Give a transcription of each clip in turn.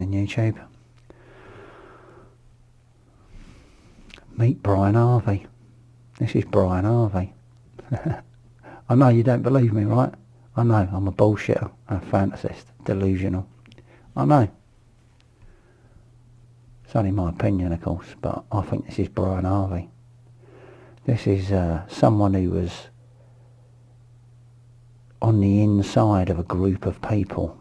in YouTube. Meet Brian Harvey. This is Brian Harvey. I know you don't believe me, right? I know, I'm a bullshitter, a fantasist, delusional. I know. It's only my opinion, of course, but I think this is Brian Harvey. This is someone who was on the inside of a group of people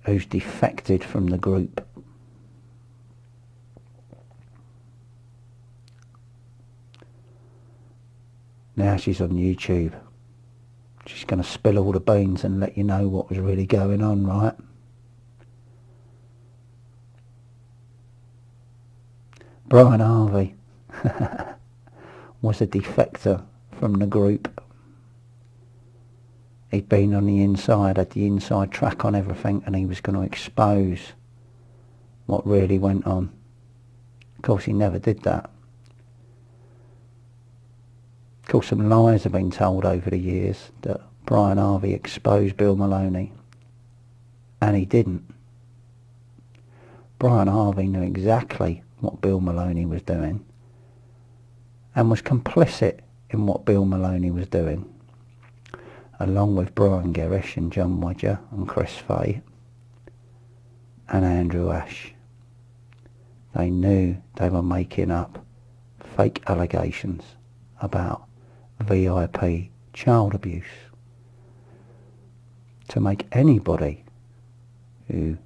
who's defected from the group. Now she's on YouTube. She's going to spill all the beans and let you know what was really going on, right? Brian Harvey was a defector from the group. He'd been on the inside, had the inside track on everything, and he was going to expose what really went on. Of course, he never did that. Of course, some lies have been told over the years that Brian Harvey exposed Bill Maloney, and he didn't. Brian Harvey knew exactly what Bill Maloney was doing and was complicit in what Bill Maloney was doing, along with Brian Gerrish and John Wedger and Chris Fay and Andrew Ash. They knew they were making up fake allegations about VIP child abuse to make anybody who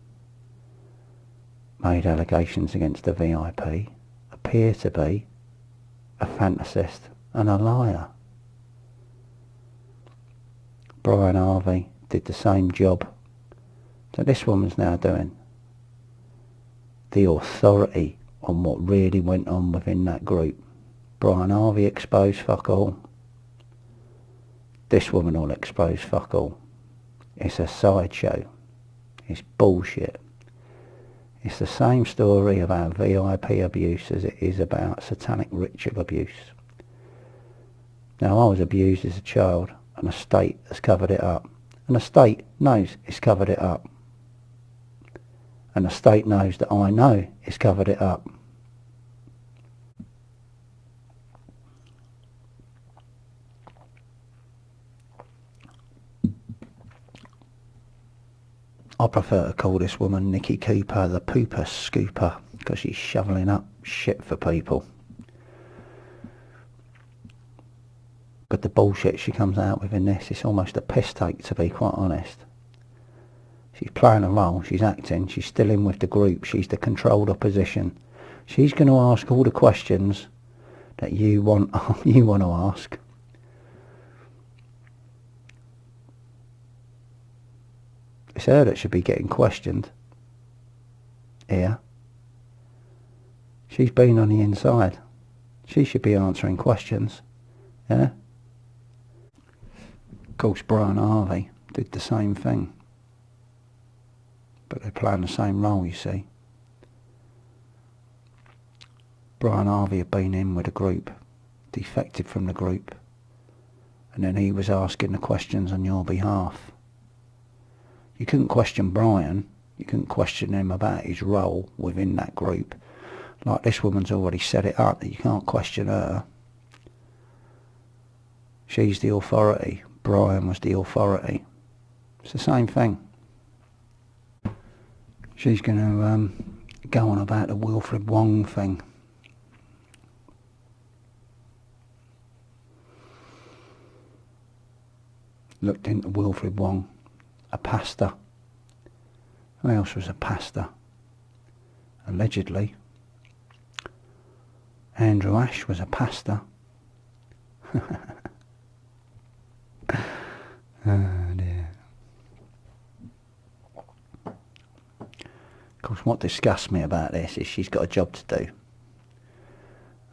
made allegations against the VIP appear to be a fantasist and a liar. Brian Harvey did the same job that this woman's now doing. The authority on what really went on within that group. Brian Harvey exposed fuck all. This woman will expose fuck all. It's a sideshow. It's bullshit. It's the same story about VIP abuse as it is about satanic ritual abuse. Now, I was abused as a child, and the state has covered it up. And the state knows it's covered it up. And the state knows that I know it's covered it up. I prefer to call this woman Nikki Cooper the pooper scooper, because she's shoveling up shit for people. But the bullshit she comes out with in this, it's almost a piss take, to be quite honest. She's playing a role, she's acting, she's still in with the group, she's the controlled opposition. She's going to ask all the questions that you want to ask. It's her that should be getting questioned here. She's been on the inside. She should be answering questions. Yeah? Of course, Brian Harvey did the same thing. But they're playing the same role, you see. Brian Harvey had been in with a group, defected from the group, and then he was asking the questions on your behalf. You couldn't question Brian, you couldn't question him about his role within that group. Like this woman's already set it up that you can't question her. She's the authority, Brian was the authority. It's the same thing. She's going to go on about the Wilfred Wong thing. Looked into Wilfred Wong, a pastor. Who else was a pastor? Allegedly. Andrew Ash was a pastor. Oh dear. Of course, what disgusts me about this is she's got a job to do.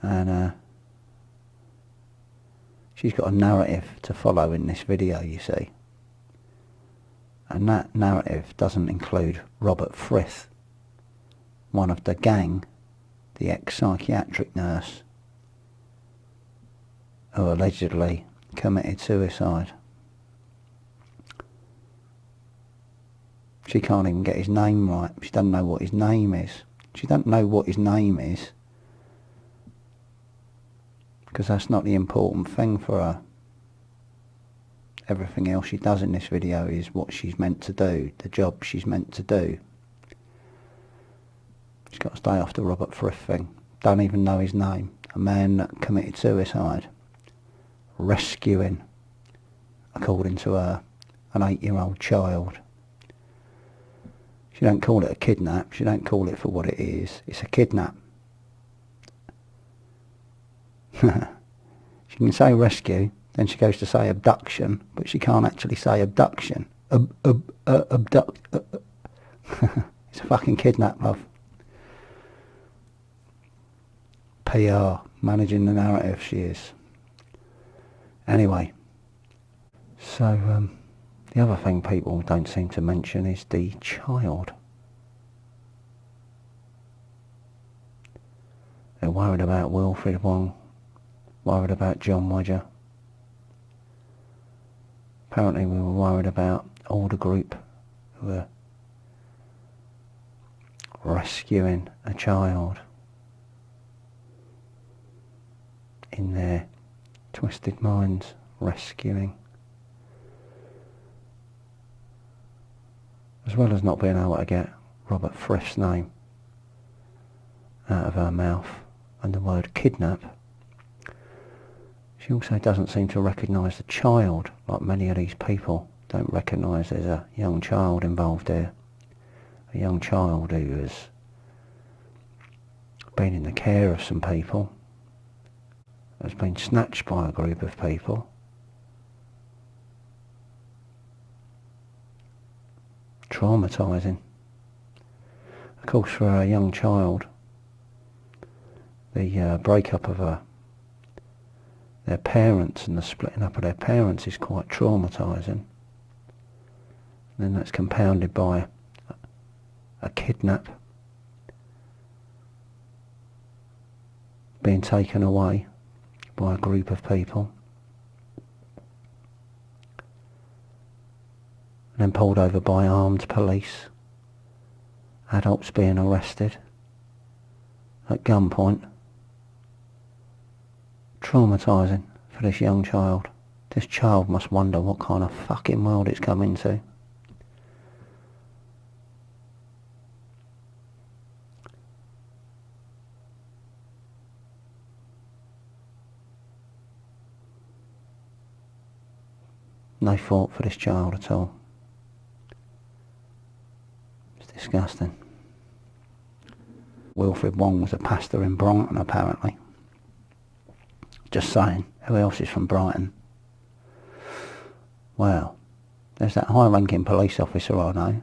And she's got a narrative to follow in this video, you see. And that narrative doesn't include Robert Frith, one of the gang, the ex-psychiatric nurse, who allegedly committed suicide. She can't even get his name right. She doesn't know what his name is. She doesn't know what his name is because that's not the important thing for her. Everything else she does in this video is what she's meant to do, the job she's meant to do. She's got to stay off the Robert Frith thing. Don't even know his name. A man that committed suicide. Rescuing, according to her, an 8-year-old child. She don't call it a kidnap. She don't call it for what it is. It's a kidnap. She can say rescue, then she goes to say abduction, but she can't actually say abduction. Abduct. It's a fucking kidnap, love. PR, managing the narrative, she is. Anyway, so the other thing people don't seem to mention is the child. They're worried about Wilfred Wong, worried about John Wedger. Apparently we were worried about all the group who were rescuing a child in their twisted minds, rescuing. As well as not being able to get Robert Frith's name out of her mouth and the word kidnap, she also doesn't seem to recognise the child like many of these people don't recognise there's a young child involved here. A young child who has been in the care of some people, has been snatched by a group of people, traumatising. Of course, for a young child, the breakup of their parents and the splitting up of their parents is quite traumatising. And then that's compounded by a kidnap, being taken away by a group of people, and then pulled over by armed police, adults being arrested at gunpoint. Traumatising for this young child. This child must wonder what kind of fucking world it's come into. No thought for this child at all. It's disgusting. Wilfred Wong was a pastor in Brighton, apparently. Just saying, who else is from Brighton? Well, there's that high-ranking police officer I know,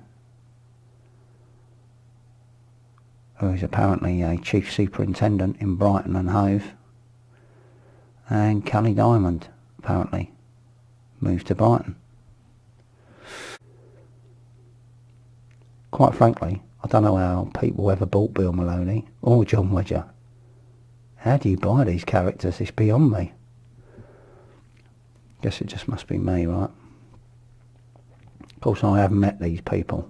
who is apparently a chief superintendent in Brighton and Hove, and Kelly Diamond, apparently, moved to Brighton. Quite frankly, I don't know how people ever bought Bill Maloney or John Wedger. How do you buy these characters? It's beyond me. Guess it just must be me, right? Of course, I haven't met these people.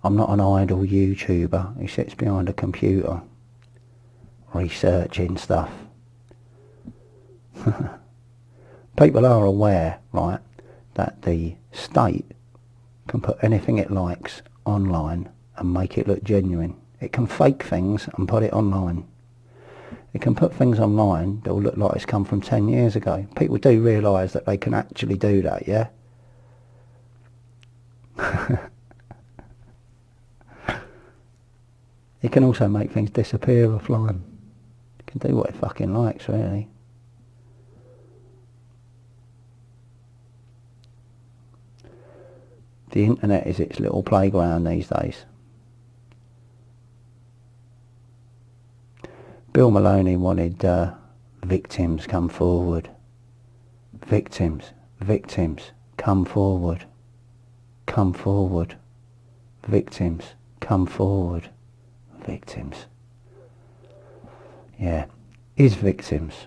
I'm not an idle YouTuber who sits behind a computer researching stuff. People are aware, right, that the state can put anything it likes online and make it look genuine. It can fake things and put it online. It can put things online that will look like it's come from 10 years ago. People do realise that they can actually do that, yeah? It can also make things disappear offline. It can do what it fucking likes, really. The internet is its little playground these days. Bill Maloney wanted victims come forward. Victims, come forward. Come forward. Victims, come forward. Victims. Yeah, is victims.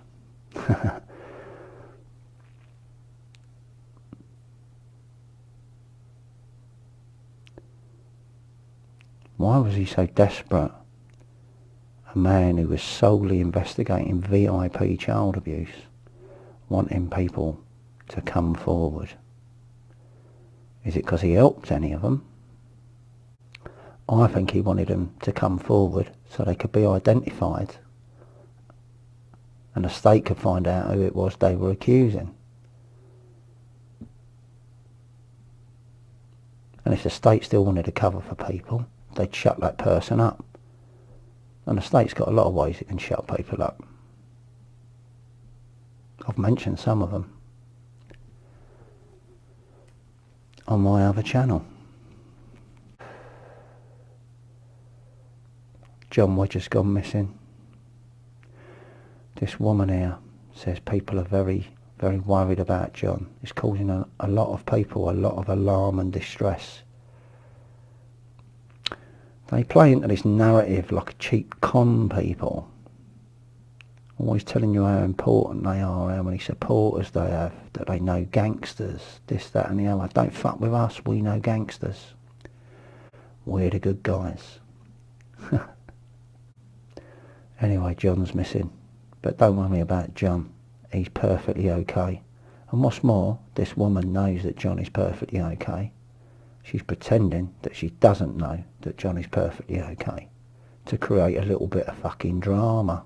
Why was he so desperate? A man who was solely investigating VIP child abuse, wanting people to come forward. Is it because he helped any of them? I think he wanted them to come forward so they could be identified and the state could find out who it was they were accusing. And if the state still wanted to cover for people, they'd shut that person up. And the state's got a lot of ways it can shut people up. I've mentioned some of them on my other channel. John Wedge has gone missing. This woman here says people are very, very worried about John. It's causing a lot of people a lot of alarm and distress. They play into this narrative like cheap con people, always telling you how important they are, how many supporters they have, that they know gangsters, this, that and the other. Don't fuck with us, we know gangsters. We're the good guys. Anyway, John's missing. But don't worry about John. He's perfectly okay. And what's more, this woman knows that John is perfectly okay. She's pretending that she doesn't know that John is perfectly okay, to create a little bit of fucking drama.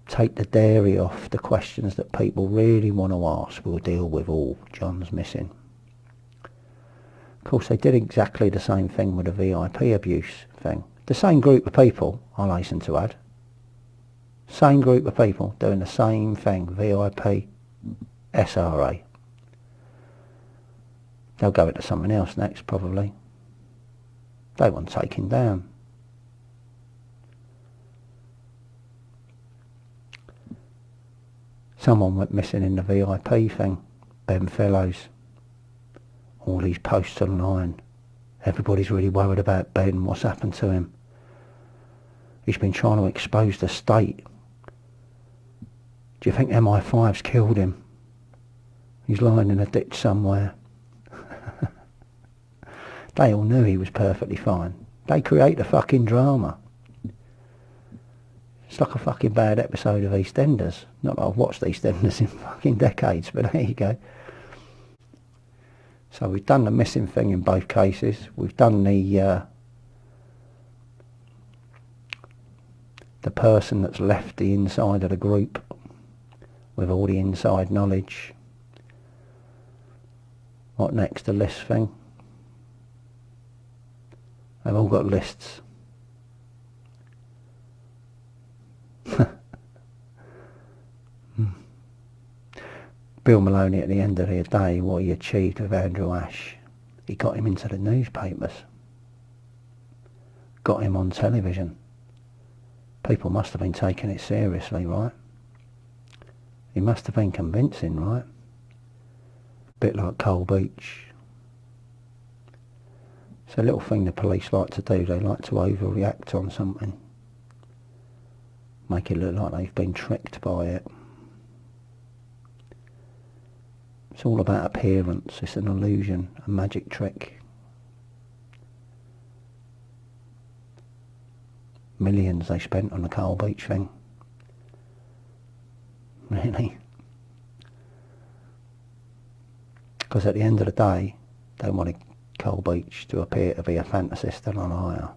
Take the dairy off the questions that people really want to ask. We'll deal with all. John's missing. Of course, they did exactly the same thing with the VIP abuse thing. The same group of people, I'll hasten to add. Same group of people doing the same thing. VIP, SRA. They'll go into something else next, probably. They want taken down. Someone went missing in the VIP thing. Ben Fellows. All these posts online. Everybody's really worried about Ben. What's happened to him? He's been trying to expose the state. Do you think MI5's killed him? He's lying in a ditch somewhere. They all knew he was perfectly fine. They create a fucking drama. It's like a fucking bad episode of EastEnders. Not that I've watched EastEnders in fucking decades, but there you go. So we've done the missing thing in both cases. We've done the person that's left the inside of the group with all the inside knowledge. What next? The list thing. They've all got lists. Bill Maloney, at the end of the day, what he achieved with Andrew Ash, he got him into the newspapers, got him on television. People must have been taking it seriously, right? He must have been convincing, right? A bit like Cole Beach. It's a little thing the police like to do. They like to overreact on something, make it look like they've been tricked by it. It's all about appearance. It's an illusion, a magic trick. Millions they spent on the Cole Beach thing. Really. Because at the end of the day, they wanted Cole Beach to appear to be a fantasist and a liar.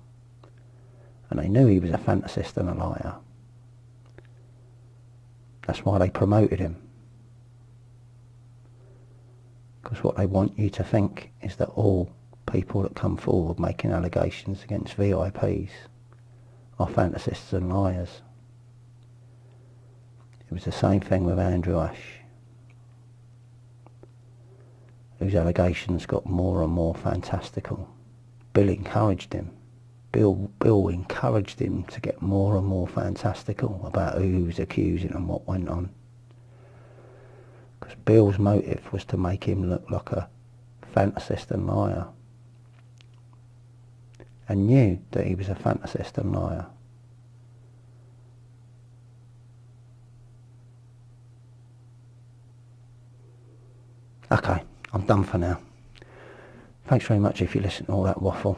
And they knew he was a fantasist and a liar. That's why they promoted him. Because what they want you to think is that all people that come forward making allegations against VIPs are fantasists and liars. It was the same thing with Andrew Ash, whose allegations got more and more fantastical. Bill encouraged him. Bill encouraged him to get more and more fantastical about who he was accusing and what went on. Because Bill's motive was to make him look like a fantasist and liar, and knew that he was a fantasist and liar. Okay, I'm done for now. Thanks very much if you listen to all that waffle.